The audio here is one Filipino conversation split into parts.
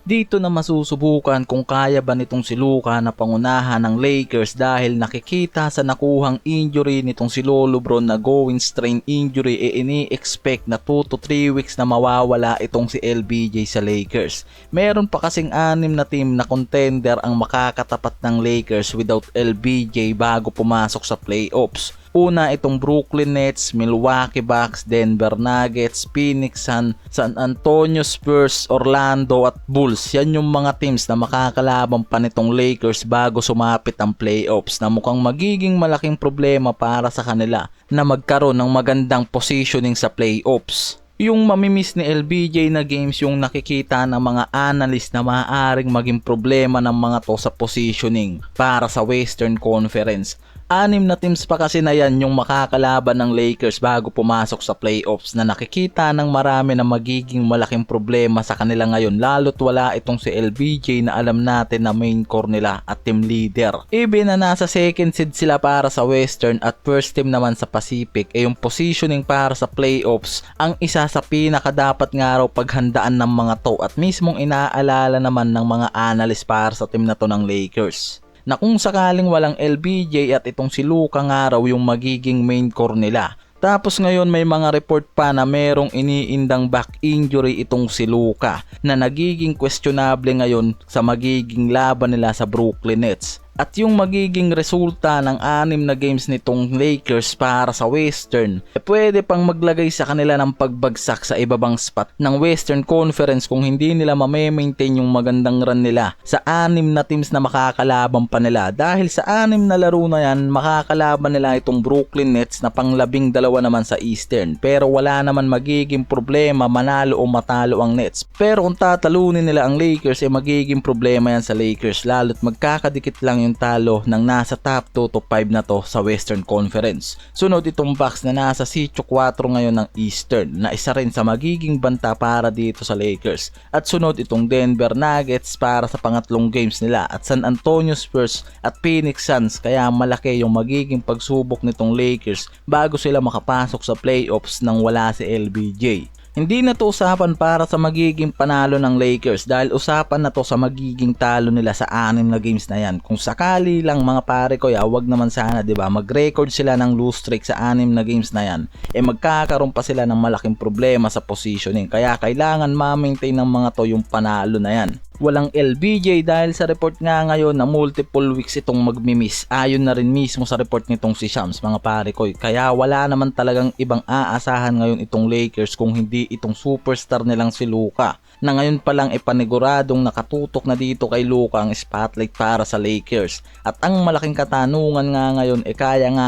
Dito na masusubukan kung kaya ba nitong si Luka na pangunahan ng Lakers dahil nakikita sa nakuhang injury nitong si Lolo Bron na going strain injury ini-expect na 2 to 3 weeks na mawawala itong si LBJ sa Lakers. Meron pa kasing 6 na team na contender ang makakatapat ng Lakers without LBJ bago pumasok sa playoffs. Una itong Brooklyn Nets, Milwaukee Bucks, Denver Nuggets, Phoenix Suns, San Antonio Spurs, Orlando at Bulls. Yan yung mga teams na makakalaban pa nitong Lakers bago sumapit ang playoffs na mukhang magiging malaking problema para sa kanila na magkaroon ng magandang positioning sa playoffs. Yung mamimiss ni LBJ na games yung nakikita ng mga analyst na maaaring maging problema ng mga to sa positioning para sa Western Conference. 6 na teams pa kasi na yan yung makakalaban ng Lakers bago pumasok sa playoffs na nakikita ng marami na magiging malaking problema sa kanila ngayon lalo't wala itong si LBJ na alam natin na main core nila at team leader. Even na nasa second seed sila para sa Western at first team naman sa Pacific yung positioning para sa playoffs ang isa sa pinaka dapat nga raw paghandaan ng mga to at mismong inaalala naman ng mga analyst para sa team na to ng Lakers na kung sakaling walang LBJ at itong si Luka nga raw yung magiging main core nila. Tapos ngayon may mga report pa na merong iniindang back injury itong si Luka na nagiging questionable ngayon sa magiging laban nila sa Brooklyn Nets. At yung magiging resulta ng 6 na games nitong Lakers para sa Western pwede pang maglagay sa kanila ng pagbagsak sa ibabang spot ng Western Conference kung hindi nila mamaintain yung magandang run nila sa 6 na teams na makakalaban pa nila. Dahil sa 6 na laro na yan makakalaban nila itong Brooklyn Nets na pang-12 naman sa Eastern, pero wala naman magiging problema manalo o matalo ang Nets. Pero kung tatalunin nila ang Lakers magiging problema yan sa Lakers lalo't magkakadikit lang yung talo ng nasa top 2 to 5 na to sa Western Conference. Sunod itong Bucks na nasa sitio 4 ngayon ng Eastern na isa rin sa magiging banta para dito sa Lakers. At sunod itong Denver Nuggets para sa pangatlong games nila at San Antonio Spurs at Phoenix Suns kaya malaki yung magiging pagsubok nitong Lakers bago sila makapasok sa playoffs nang wala si LBJ. Hindi na to usapan para sa magiging panalo ng Lakers dahil usapan na to sa magiging talo nila sa 6 na games na yan. Kung sakali lang mga pare ko, wag naman sana, 'di ba? Mag-record sila ng lose streak sa 6 na games na yan. Magkakaroon pa sila ng malaking problema sa positioning. Kaya kailangan ma-maintain ng mga to yung panalo na yan. Walang LBJ dahil sa report nga ngayon na multiple weeks itong magmimiss. Ayon na rin mismo sa report nitong si Shams mga pare ko. Kaya wala naman talagang ibang aasahan ngayon itong Lakers kung hindi itong superstar nilang si Luka. Na ngayon pa lang paniguradong nakatutok na dito kay Luka ang spotlight para sa Lakers. At ang malaking katanungan nga ngayon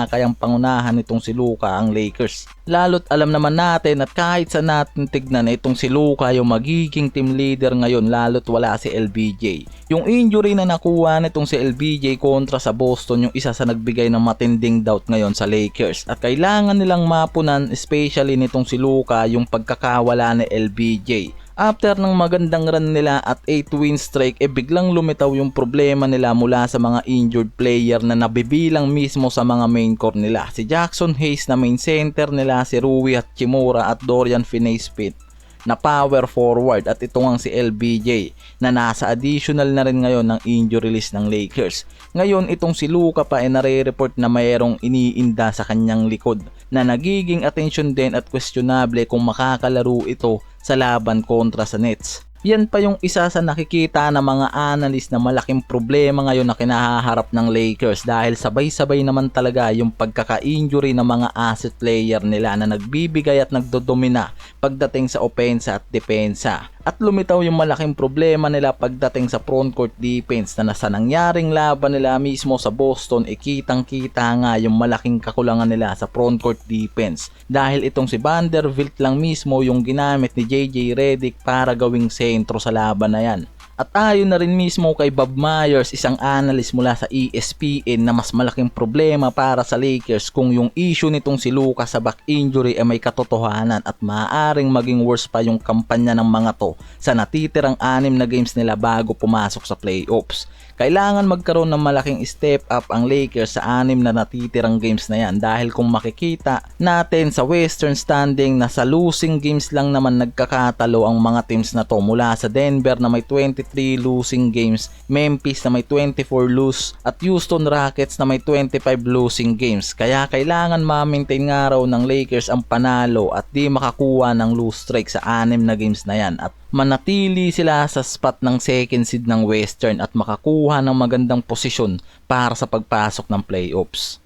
kayang pangunahan nitong si Luka ang Lakers. Lalo't alam naman natin at kahit sa natin tignan itong si Luka yung magiging team leader ngayon lalo't wala si LBJ. Yung injury na nakuha nitong si LBJ kontra sa Boston yung isa sa nagbigay ng matinding doubt ngayon sa Lakers. At kailangan nilang mapunan especially nitong si Luka yung pagkakawala ni LBJ. After ng magandang run nila at 8 win streak biglang lumitaw yung problema nila mula sa mga injured player na nabibilang mismo sa mga main core nila. Si Jackson Hayes na main center nila, si Rui Hachimura at Dorian Finney-Smith na power forward at ito ang si LBJ na nasa additional na rin ngayon ng injury list ng Lakers. Ngayon itong si Luka pa nare-report na mayroong iniinda sa kanyang likod na nagiging attention din at questionable kung makakalaro ito sa laban kontra sa Nets. Yan pa yung isa sa nakikita ng mga analyst na malaking problema ngayon na kinahaharap ng Lakers dahil sabay-sabay naman talaga yung pagkaka-injury ng mga asset player nila na nagbibigay at nagdodomina pagdating sa opensa at depensa. At lumitaw yung malaking problema nila pagdating sa frontcourt defense na nasa nangyaring laban nila mismo sa Boston kitang-kita nga yung malaking kakulangan nila sa frontcourt defense dahil itong si Vanderbilt lang mismo yung ginamit ni JJ Redick para gawing sentro sa laban na yan. At ayon na rin mismo kay Bob Myers, isang analyst mula sa ESPN na mas malaking problema para sa Lakers kung yung issue nitong si Luka sa back injury may katotohanan at maaaring maging worse pa yung kampanya ng mga to sa natitirang 6 na games nila bago pumasok sa playoffs. Kailangan magkaroon ng malaking step up ang Lakers sa 6 na natitirang games na yan dahil kung makikita natin sa Western standing na sa losing games lang naman nagkakatalo ang mga teams na to mula sa Denver na may 23 23 losing games, Memphis na may 24 lose at Houston Rockets na may 25 losing games. Kaya kailangan ma-maintain nga raw ng Lakers ang panalo at di makakuha ng lose streak sa 6 na games na yan at manatili sila sa spot ng second seed ng Western at makakuha ng magandang posisyon para sa pagpasok ng playoffs.